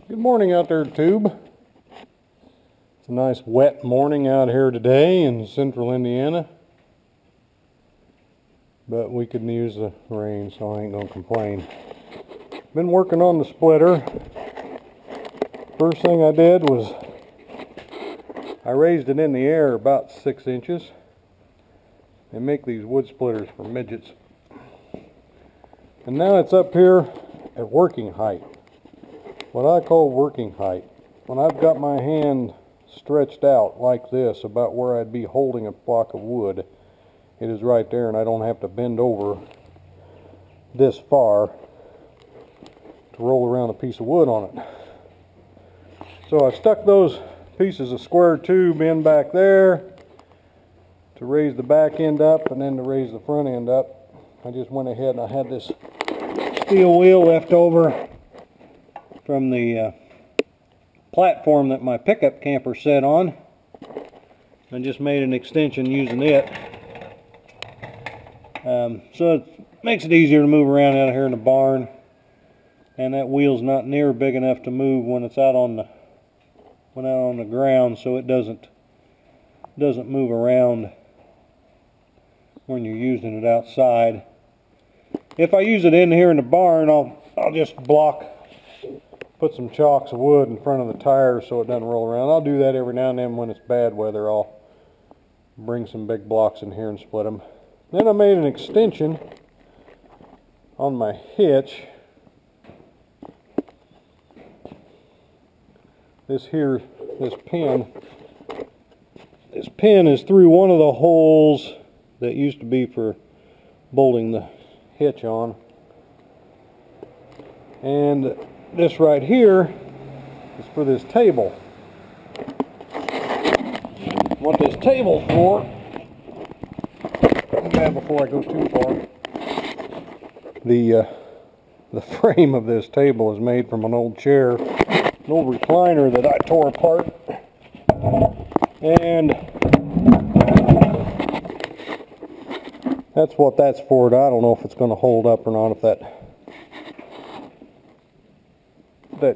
Good morning out there, Tube. It's a nice wet morning out here today in central Indiana. But we could use the rain, so I ain't gonna complain. Been working on the splitter. First thing I did was I raised it in the air about 6 inches. They make these wood splitters for midgets. And now it's up here at working height. What I call working height. When I've got my hand stretched out like this, about where I'd be holding a block of wood, it is right there, and I don't have to bend over this far to roll around a piece of wood on it. So I stuck those pieces of square tube in back there to raise the back end up and then to raise the front end up. I just went ahead and I had this steel wheel left over from the platform that my pickup camper sat on. I just made an extension using it. So it makes it easier to move around out here in the barn, and that wheel's not near big enough to move when it's out on the ground, so it doesn't move around when you're using it outside. If I use it in here in the barn, I'll just put some chocks of wood in front of the tires so it doesn't roll around. I'll do that every now and then when it's bad weather. I'll bring some big blocks in here and split them. Then I made an extension on my hitch. This pin is through one of the holes that used to be for bolting the hitch on. And this right here is for this table. What this table's for, before I go too far, the frame of this table is made from an old chair, an old recliner that I tore apart, and that's what that's for. I don't know if it's going to hold up or not, if that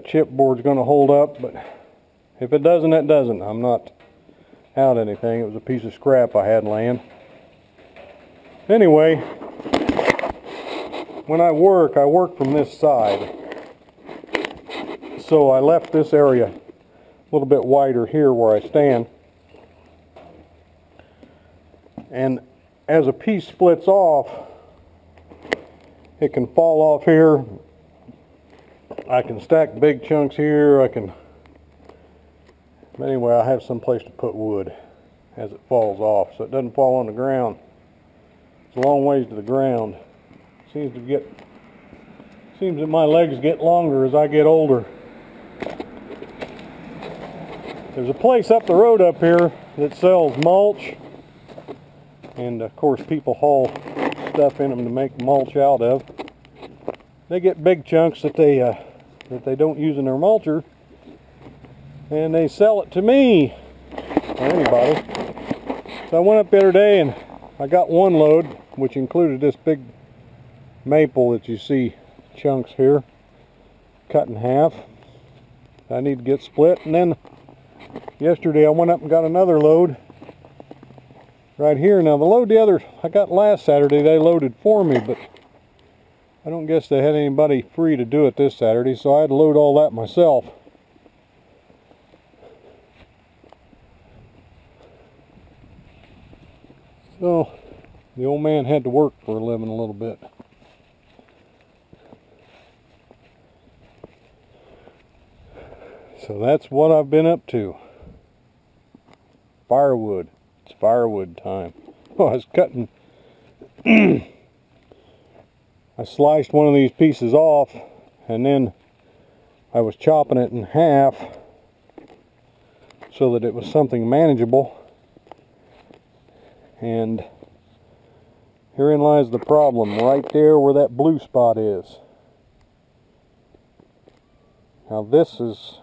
chipboard's going to hold up, but if it doesn't, it doesn't. I'm not out anything. It was a piece of scrap I had laying. Anyway, when I work from this side. So I left this area a little bit wider here where I stand. And as a piece splits off, it can fall off here. I can stack big chunks here. But anyway, I have some place to put wood as it falls off, so it doesn't fall on the ground. It's a long ways to the ground. Seems that my legs get longer as I get older. There's a place up the road up here that sells mulch, and of course people haul stuff in them to make mulch out of. They get big chunks that they don't use in their mulcher, and they sell it to me or anybody. So I went up the other day and I got one load, which included this big maple that you see chunks here cut in half. I need to get split. And then yesterday I went up and got another load right here. Now the load I got last Saturday, they loaded for me, but I don't guess they had anybody free to do it this Saturday, so I had to load all that myself. So the old man had to work for a living a little bit. So that's what I've been up to. Firewood. It's firewood time. Oh, I was cutting. I sliced one of these pieces off, and then I was chopping it in half so that it was something manageable. And herein lies the problem, right there where that blue spot is. Now this is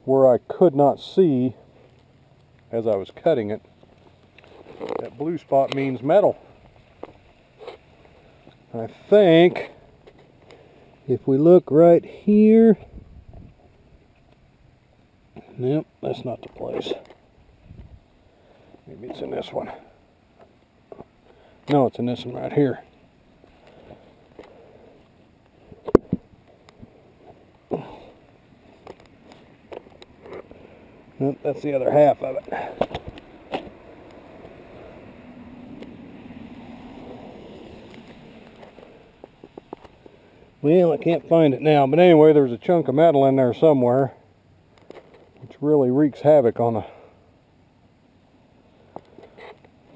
where I could not see as I was cutting it. That blue spot means metal. I think if we look right here, Nope, that's not the place. Maybe it's in this one. No, it's in this one right here. Nope, that's the other half of it. Well, I can't find it now, but anyway, there's a chunk of metal in there somewhere, which really wreaks havoc on a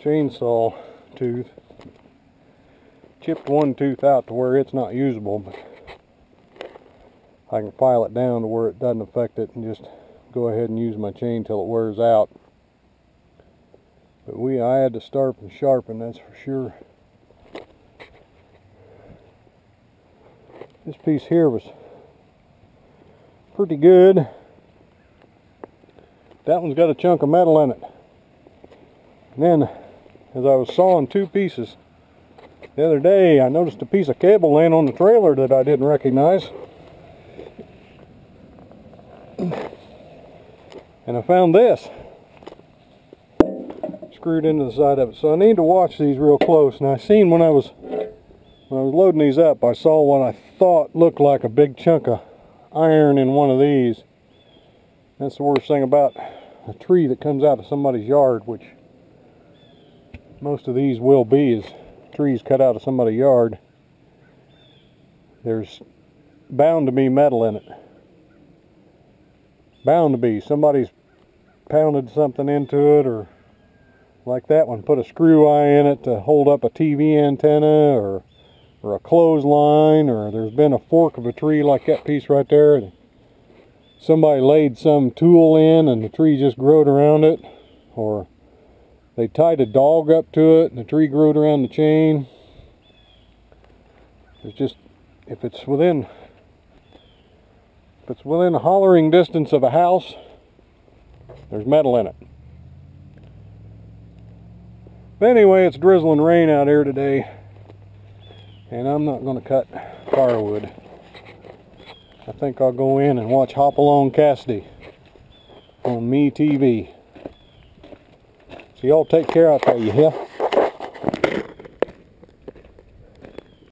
chainsaw tooth. Chipped one tooth out to where it's not usable, but I can file it down to where it doesn't affect it and just go ahead and use my chain till it wears out. But I had to start and sharpen, that's for sure. This piece here was pretty good. That one's got a chunk of metal in it. And then, as I was sawing two pieces the other day, I noticed a piece of cable laying on the trailer that I didn't recognize. And I found this screwed into the side of it. So I need to watch these real close. And I seen when I was loading these up, I saw what I thought looked like a big chunk of iron in one of these. That's the worst thing about a tree that comes out of somebody's yard, which most of these will be, is trees cut out of somebody's yard. There's bound to be metal in it. Bound to be. Somebody's pounded something into it, or like that one, put a screw eye in it to hold up a TV antenna, or a clothesline, or there's been a fork of a tree like that piece right there, and somebody laid some tool in and the tree just growed around it, or they tied a dog up to it and the tree growed around the chain. There's just, if it's within a hollering distance of a house, there's metal in it. But anyway, it's drizzling rain out here today, and I'm not going to cut firewood. I think I'll go in and watch Hop Along Cassidy on Me TV. So y'all take care out there, you hear?